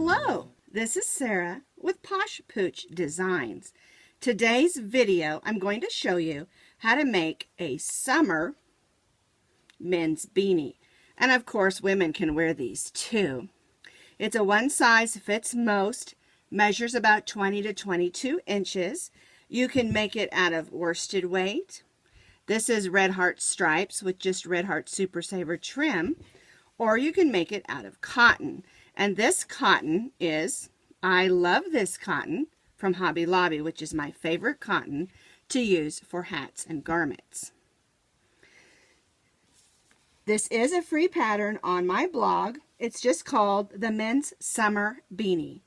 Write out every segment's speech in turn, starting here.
Hello, this is Sara with Posh Pooch Designs. Today's video, I'm going to show you how to make a summer men's beanie. And of course, women can wear these too. It's a one size fits most, measures about 20 to 22 inches. You can make it out of worsted weight. This is Red Heart stripes with just Red Heart Super Saver trim. Or you can make it out of cotton. And this cotton is, I love this cotton from Hobby Lobby, which is my favorite cotton to use for hats and garments. This is a free pattern on my blog. It's just called the Men's Summer Beanie.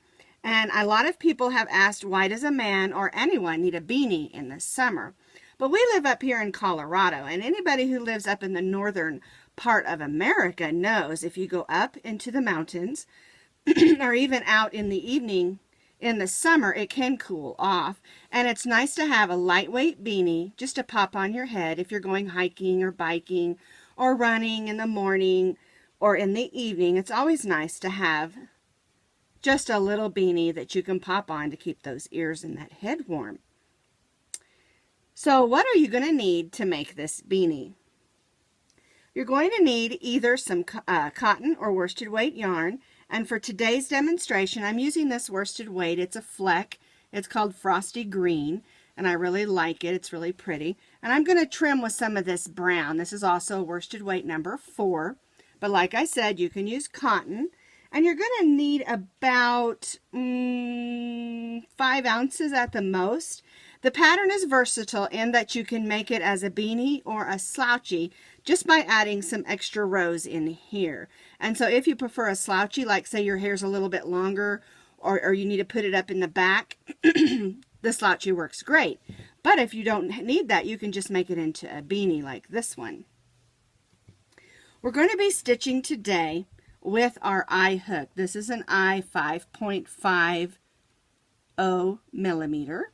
And a lot of people have asked, why does a man or anyone need a beanie in the summer? But we live up here in Colorado, and anybody who lives up in the northern part of America knows if you go up into the mountains or even out in the evening in the summer, it can cool off. And it's nice to have a lightweight beanie just to pop on your head if you're going hiking or biking or running in the morning or in the evening. It's always nice to have just a little beanie that you can pop on to keep those ears and that head warm. So what are you going to need to make this beanie? You're going to need either some cotton or worsted weight yarn. And for today's demonstration, I'm using this worsted weight. It's a fleck. It's called Frosty Green. And I really like it. It's really pretty. And I'm going to trim with some of this brown. This is also worsted weight number 4. But like I said, you can use cotton. And you're going to need about 5 ounces at the most. The pattern is versatile in that you can make it as a beanie or a slouchy just by adding some extra rows in here. And so if you prefer a slouchy, like say your hair's a little bit longer or you need to put it up in the back, the slouchy works great. But if you don't need that, you can just make it into a beanie like this one. We're going to be stitching today with our eye hook. This is an eye 5.50 millimeter.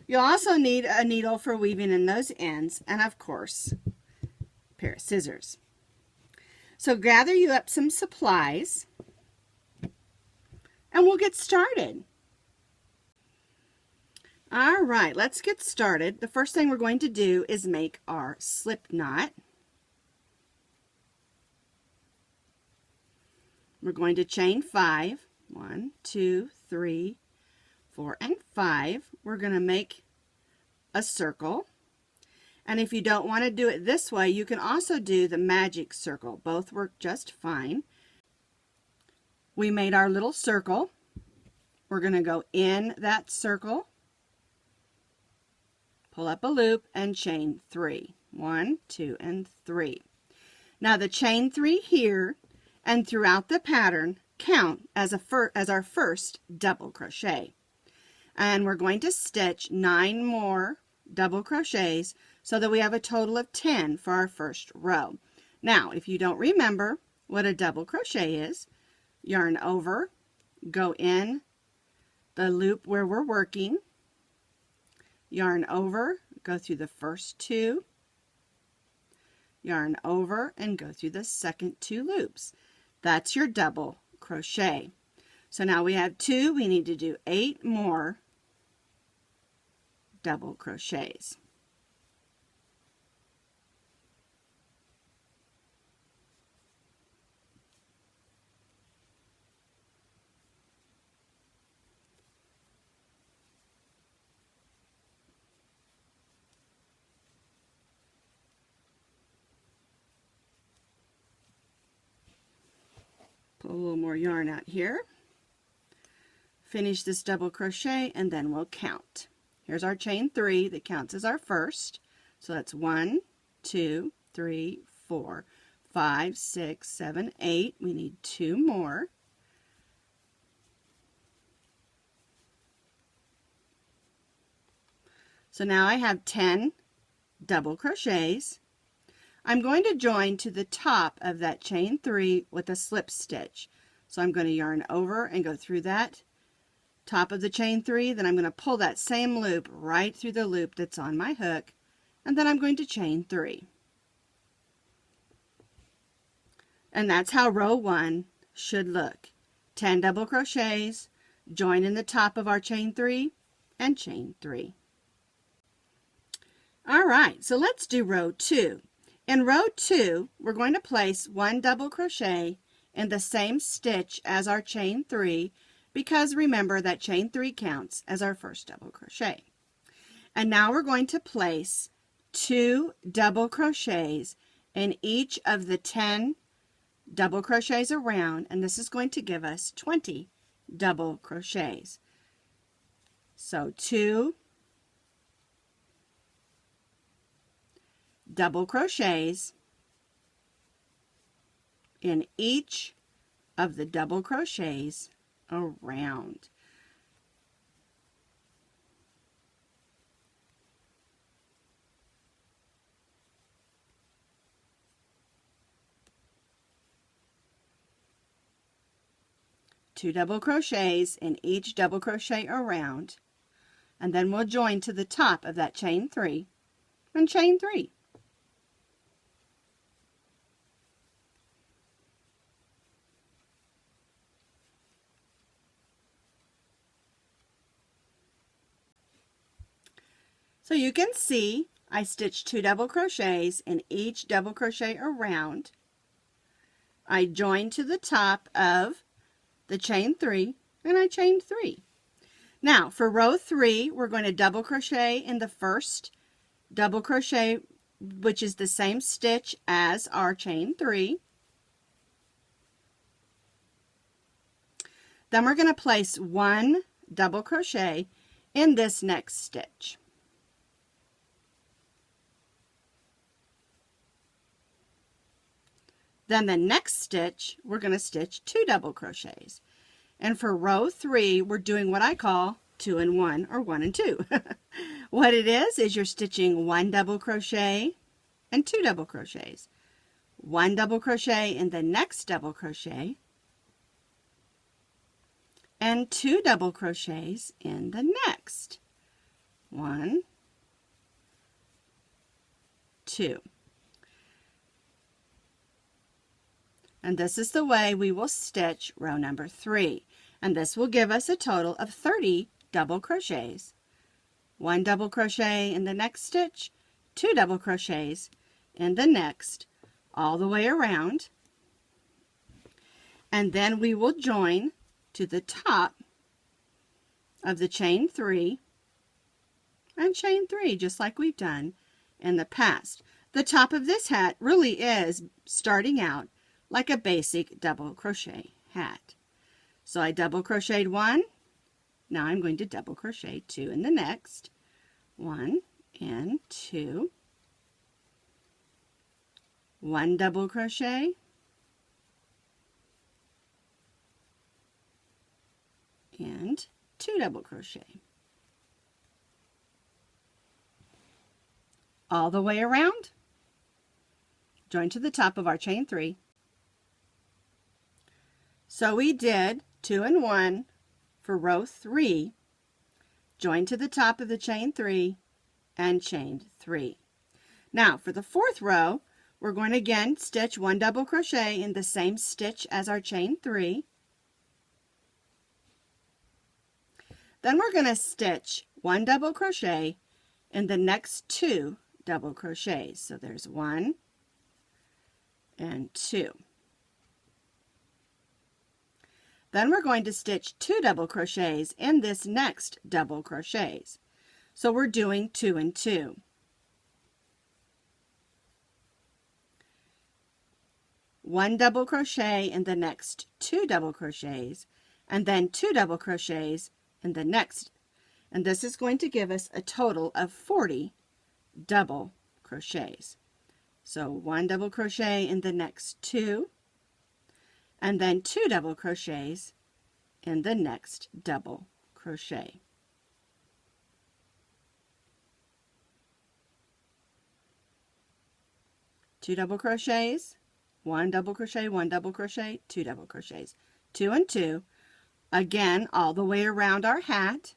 You'll also need a needle for weaving in those ends, and of course, a pair of scissors. So gather you up some supplies, and we'll get started. All right, let's get started. The first thing we're going to do is make our slip knot. We're going to chain 5. 1, 2, 3, 4, and 5. We're going to make a circle. And if you don't want to do it this way, you can also do the magic circle. Both work just fine. We made our little circle. We're going to go in that circle, pull up a loop, and chain 3. 1, 2, and 3. Now the chain 3 here and throughout the pattern count as our first double crochet. And we're going to stitch 9 more double crochets so that we have a total of 10 for our first row. Now, if you don't remember what a double crochet is, yarn over, go in the loop where we're working, yarn over, go through the first 2, yarn over, and go through the second 2 loops. That's your double crochet. So now we have 2, we need to do 8 more double crochets. Pull a little more yarn out here. Finish this double crochet and then we'll count. Here's our chain 3 that counts as our first. So that's 1, 2, 3, 4, 5, 6, 7, 8. We need 2 more. So now I have 10 double crochets. I'm going to join to the top of that chain 3 with a slip stitch. So I'm going to yarn over and go through that top of the chain 3, then I'm going to pull that same loop right through the loop that's on my hook, and then I'm going to chain 3. And that's how row 1 should look. 10 double crochets, join in the top of our chain 3, and chain 3. All right, so let's do row 2. In row 2, we're going to place 1 double crochet in the same stitch as our chain 3, because remember that chain 3 counts as our first double crochet. And now we're going to place 2 double crochets in each of the 10 double crochets around, and this is going to give us 20 double crochets. So 2 double crochets in each of the double crochets around. Two double crochets in each double crochet around, and then we'll join to the top of that chain 3 and chain 3. So you can see I stitched 2 double crochets in each double crochet around. I joined to the top of the chain 3 and I chained 3. Now for row 3, we're going to double crochet in the first double crochet, which is the same stitch as our chain 3. Then we're going to place 1 double crochet in this next stitch. Then the next stitch, we're going to stitch 2 double crochets. And for row 3, we're doing what I call 2 and 1, or 1 and 2. What it is you're stitching 1 double crochet and 2 double crochets. 1 double crochet in the next double crochet, and 2 double crochets in the next. 1, 2. And this is the way we will stitch row number 3. And this will give us a total of 30 double crochets. 1 double crochet in the next stitch, 2 double crochets in the next, all the way around. And then we will join to the top of the chain 3 and chain 3, just like we've done in the past. The top of this hat really is starting out like a basic double crochet hat. So I double crocheted 1. Now I'm going to double crochet 2 in the next. 1 and 2. 1 double crochet. And 2 double crochet. All the way around. Join to the top of our chain 3. So we did 2 and 1 for row 3, join to the top of the chain 3, and chain 3. Now for the 4th row, we're going to again stitch 1 double crochet in the same stitch as our chain 3. Then we're going to stitch 1 double crochet in the next 2 double crochets. So there's 1 and 2. Then we're going to stitch 2 double crochets in this next double crochets. So we're doing 2 and 2. One double crochet in the next 2 double crochets, and then 2 double crochets in the next. And this is going to give us a total of 40 double crochets. So 1 double crochet in the next 2, and then 2 double crochets in the next double crochet. Two double crochets, 1 double crochet, 1 double crochet, 2 double crochets, 2 and 2, again all the way around our hat.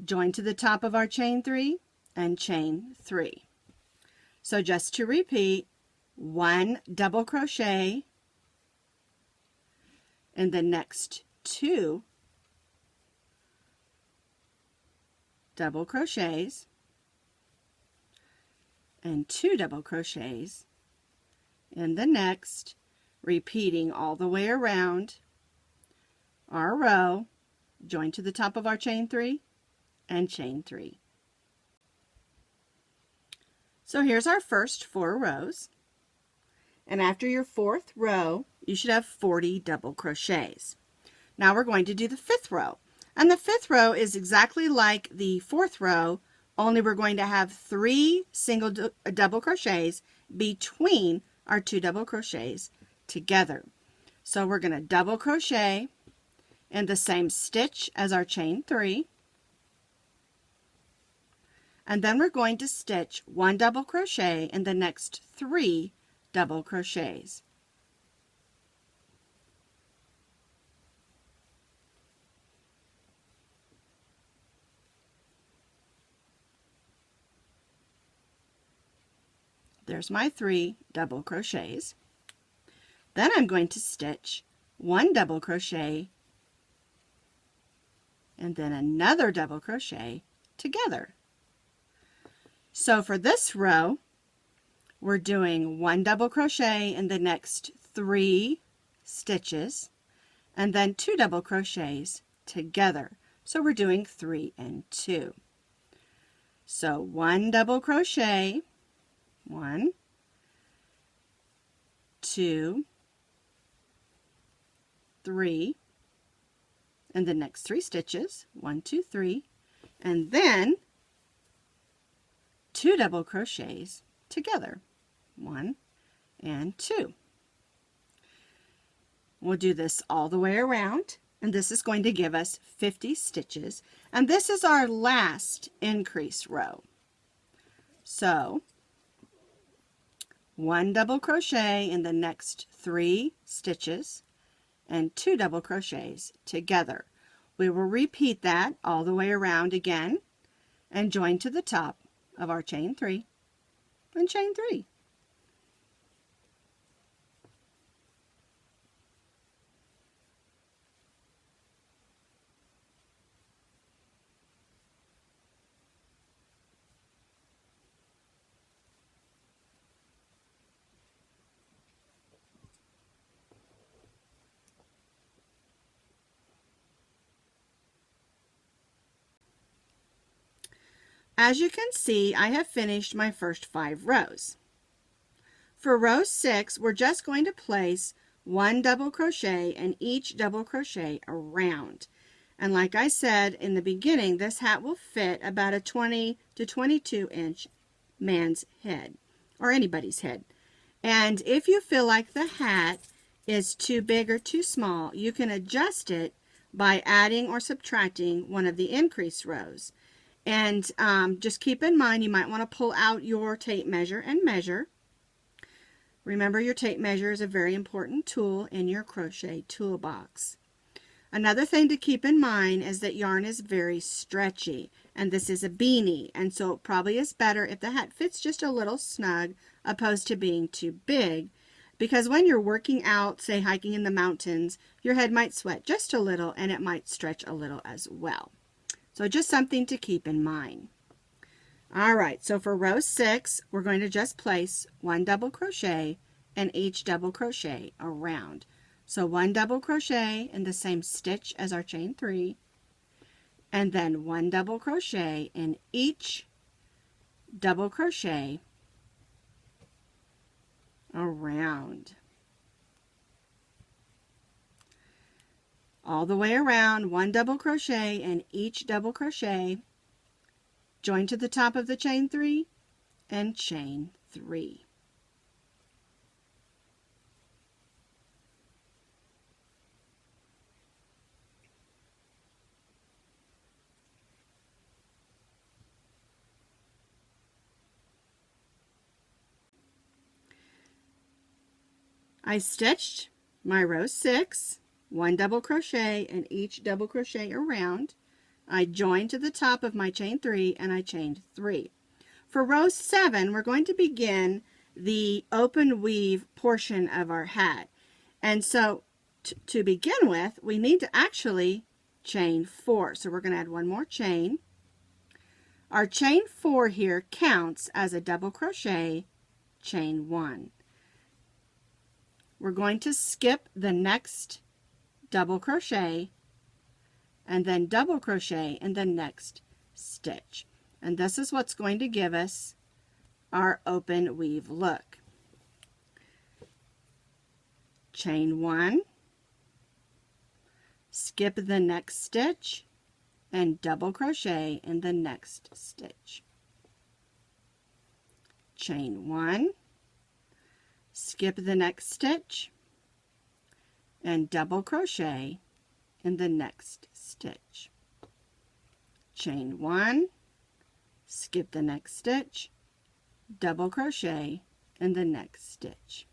Join to the top of our chain 3 and chain 3. So just to repeat, 1 double crochet in the next 2 double crochets and 2 double crochets in the next, repeating all the way around our row, join to the top of our chain 3 and chain 3. So here's our first 4 rows, and after your 4th row you should have 40 double crochets. Now we're going to do the 5th row, and the 5th row is exactly like the 4th row, only we're going to have 3 single double crochets between our 2 double crochets together. So we're going to double crochet in the same stitch as our chain 3, and then we're going to stitch 1 double crochet in the next 3 double crochets. There's my 3 double crochets. Then I'm going to stitch 1 double crochet and then another double crochet together. So for this row, we're doing 1 double crochet in the next 3 stitches and then 2 double crochets together. So we're doing 3 and 2. So 1 double crochet, 1, 2, 3, and the next 3 stitches, 1, 2, 3, and then 2 double crochets together, 1 and 2. We'll do this all the way around, and this is going to give us 50 stitches, and this is our last increase row. So 1 double crochet in the next 3 stitches and 2 double crochets together. We will repeat that all the way around again and join to the top of our chain 3 and chain 3. As you can see, I have finished my first 5 rows. For row 6, we're just going to place 1 double crochet in each double crochet around. And like I said in the beginning, this hat will fit about a 20 to 22 inch man's head, or anybody's head. And if you feel like the hat is too big or too small, you can adjust it by adding or subtracting one of the increase rows. And just keep in mind, you might want to pull out your tape measure and measure. Remember, your tape measure is a very important tool in your crochet toolbox. Another thing to keep in mind is that yarn is very stretchy, and this is a beanie, and so it probably is better if the hat fits just a little snug opposed to being too big, because when you're working out, say hiking in the mountains, your head might sweat just a little and it might stretch a little as well. So just something to keep in mind. All right, so for row 6, we're going to just place 1 double crochet in each double crochet around. So 1 double crochet in the same stitch as our chain 3, and then 1 double crochet in each double crochet around. All the way around, 1 double crochet in each double crochet, join to the top of the chain 3 and chain 3. I stitched my row 6, 1 double crochet in each double crochet around. I joined to the top of my chain 3 and I chained 3. For row 7, we're going to begin the open weave portion of our hat. And so to begin with, we need to actually chain 4. So we're going to add one more chain. Our chain 4 here counts as a double crochet, chain 1. We're going to skip the next double crochet and then double crochet in the next stitch. And this is what's going to give us our open weave look. Chain 1, skip the next stitch, and double crochet in the next stitch. Chain 1, skip the next stitch, and double crochet in the next stitch. Chain 1, skip the next stitch, double crochet in the next stitch.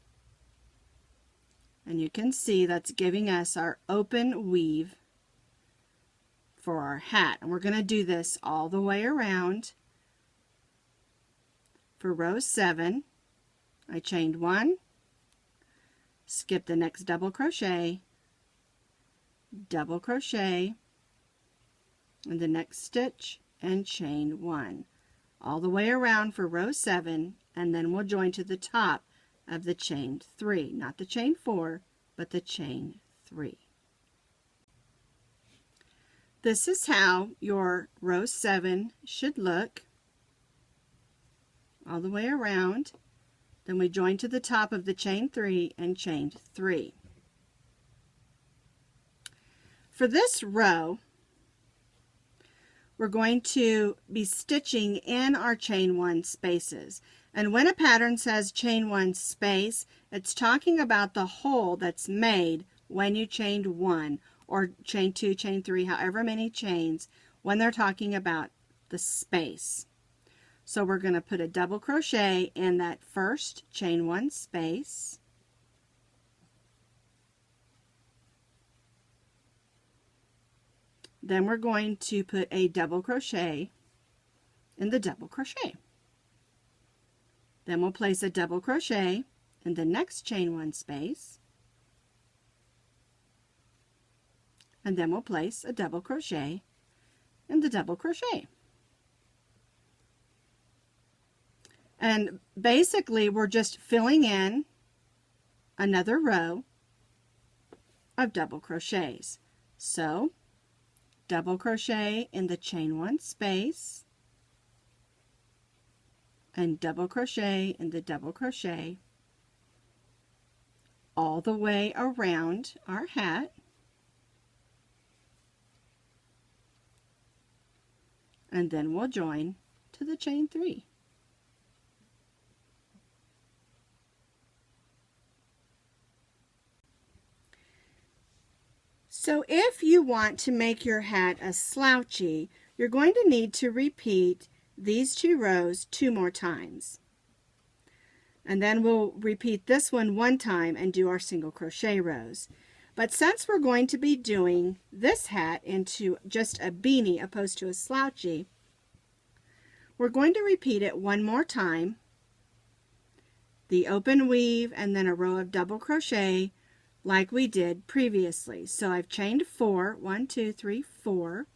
And you can see that's giving us our open weave for our hat. And we're going to do this all the way around. For row 7, I chained 1, skip the next double crochet in the next stitch, and chain 1 all the way around for row 7, and then we'll join to the top of the chain 3, not the chain 4, but the chain 3. This is how your row 7 should look all the way around. Then we join to the top of the chain 3 and chain 3. For this row, we're going to be stitching in our chain 1 spaces. And when a pattern says chain 1 space, it's talking about the hole that's made when you chained 1 or chain 2, chain 3, however many chains, when they're talking about the space. So we're going to put a double crochet in that first chain 1 space. Then we're going to put a double crochet in the double crochet. Then we'll place a double crochet in the next chain 1 space. And then we'll place a double crochet in the double crochet. And basically we're just filling in another row of double crochets. So double crochet in the chain 1 space and double crochet in the double crochet all the way around our hat. And then we'll join to the chain 3. So if you want to make your hat a slouchy, you're going to need to repeat these 2 rows 2 more times. And then we'll repeat this one time and do our single crochet rows. But since we're going to be doing this hat into just a beanie opposed to a slouchy, we're going to repeat it 1 more time, the open weave and then a row of double crochet like we did previously. So I've chained 4, 1, 2, 3, 4.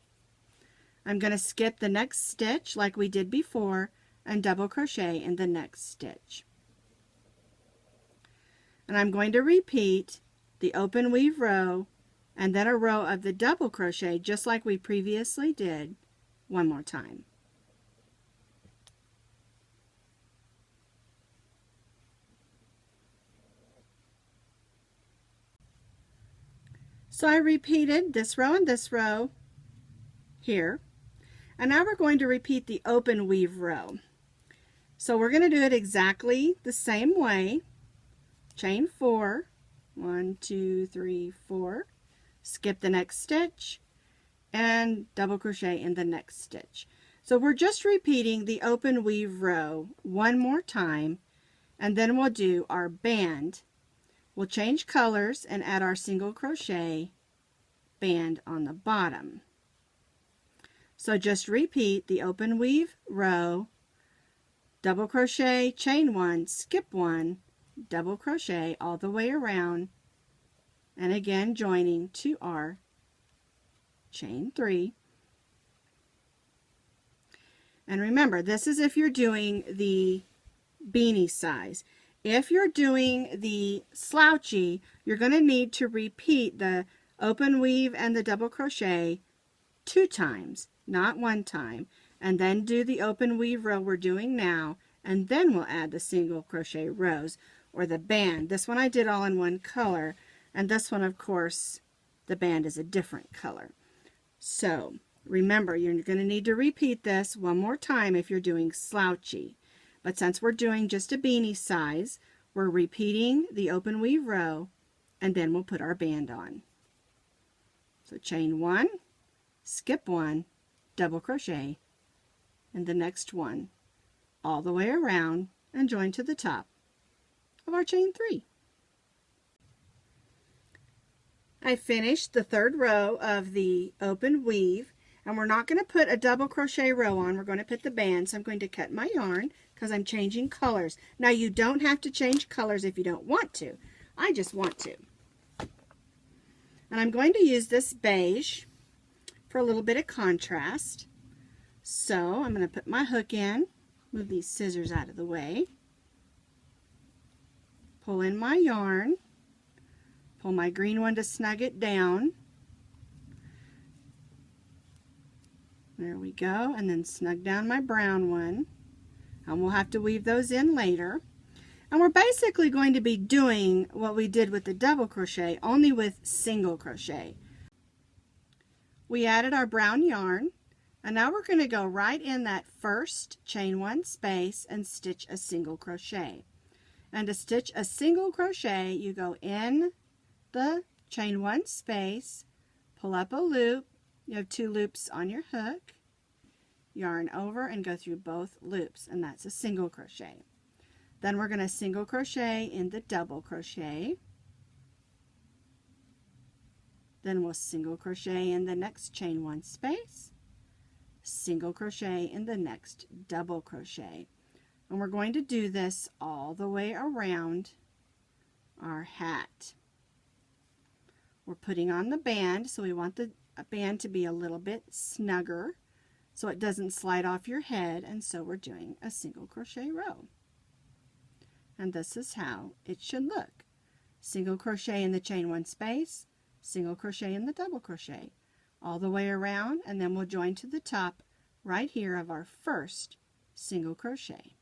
I'm going to skip the next stitch like we did before and double crochet in the next stitch. And I'm going to repeat the open weave row and then a row of the double crochet just like we previously did 1 more time. So I repeated this row and this row here, and now we're going to repeat the open weave row. So we're going to do it exactly the same way. Chain 4, 1, 2, 3, 4, skip the next stitch, and double crochet in the next stitch. So we're just repeating the open weave row 1 more time, and then we'll do our band. We'll change colors and add our single crochet band on the bottom. So just repeat the open weave row, double crochet, chain 1, skip 1, double crochet all the way around and again joining to our chain 3. And remember, this is if you're doing the beanie size. If you're doing the slouchy, you're going to need to repeat the open weave and the double crochet 2 times, not 1 time, and then do the open weave row we're doing now, and then we'll add the single crochet rows or the band. This one I did all in one color, and this one, of course, the band is a different color. So remember, you're going to need to repeat this 1 more time if you're doing slouchy. But since we're doing just a beanie size, we're repeating the open weave row, and then we'll put our band on. So chain 1, skip 1, double crochet in the next one, all the way around, and join to the top of our chain 3. I finished the 3rd row of the open weave, and we're not going to put a double crochet row on. We're going to put the band, so I'm going to cut my yarn because I'm changing colors. Now, you don't have to change colors if you don't want to. I just want to. And I'm going to use this beige for a little bit of contrast. So I'm going to put my hook in, move these scissors out of the way, pull in my yarn, pull my green one to snug it down. There we go, and then snug down my brown one. And we'll have to weave those in later. And we're basically going to be doing what we did with the double crochet, only with single crochet. We added our brown yarn, and now we're going to go right in that first chain 1 space and stitch a single crochet. And to stitch a single crochet, you go in the chain 1 space, pull up a loop. You have 2 loops on your hook, yarn over and go through both loops, and that's a single crochet. Then we're going to single crochet in the double crochet. Then we'll single crochet in the next chain 1 space, single crochet in the next double crochet. And we're going to do this all the way around our hat. We're putting on the band, so we want the band to be a little bit snugger so it doesn't slide off your head, and so we're doing a single crochet row. And this is how it should look. Single crochet in the chain 1 space, single crochet in the double crochet, all the way around, and then we'll join to the top right here of our first single crochet.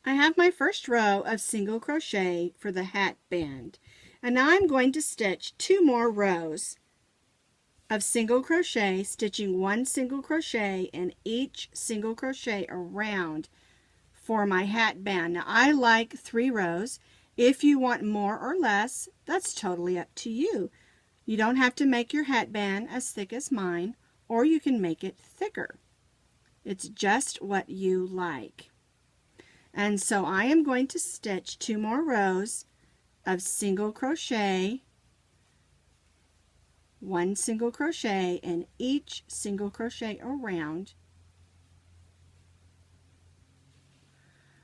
I have my first row of single crochet for the hat band, and now I'm going to stitch 2 more rows of single crochet, stitching 1 single crochet in each single crochet around for my hat band. Now I like 3 rows. If you want more or less, that's totally up to you. You don't have to make your hat band as thick as mine, or you can make it thicker. It's just what you like. And so I am going to stitch 2 more rows of single crochet, 1 single crochet in each single crochet around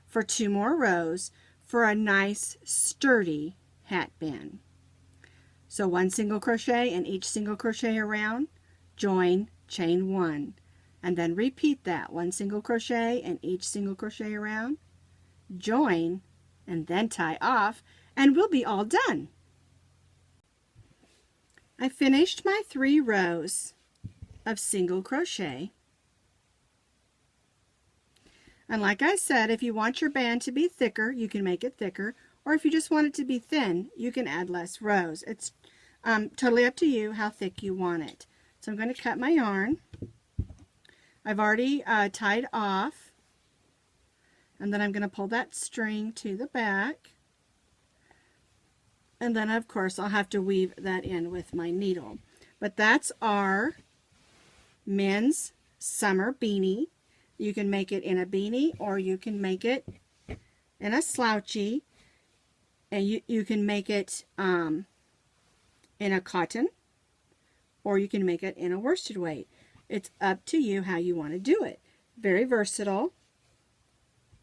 for 2 more rows for a nice sturdy hat band. So 1 single crochet in each single crochet around, join, chain 1, and then repeat that 1 single crochet in each single crochet around, join, and then tie off, and we'll be all done. I finished my 3 rows of single crochet, and like I said, if you want your band to be thicker, you can make it thicker, or if you just want it to be thin, you can add less rows. It's totally up to you how thick you want it. So I'm going to cut my yarn. I've already tied off, and then I'm going to pull that string to the back, and then of course I'll have to weave that in with my needle. But that's our men's summer beanie. You can make it in a beanie, or you can make it in a slouchy, and you can make it in a cotton, or you can make it in a worsted weight. It's up to you how you want to do it. Very versatile.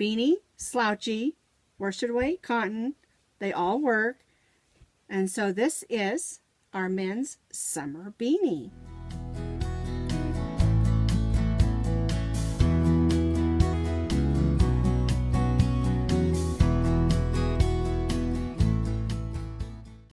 Beanie, slouchy, worsted weight, cotton, they all work. And so this is our men's summer beanie.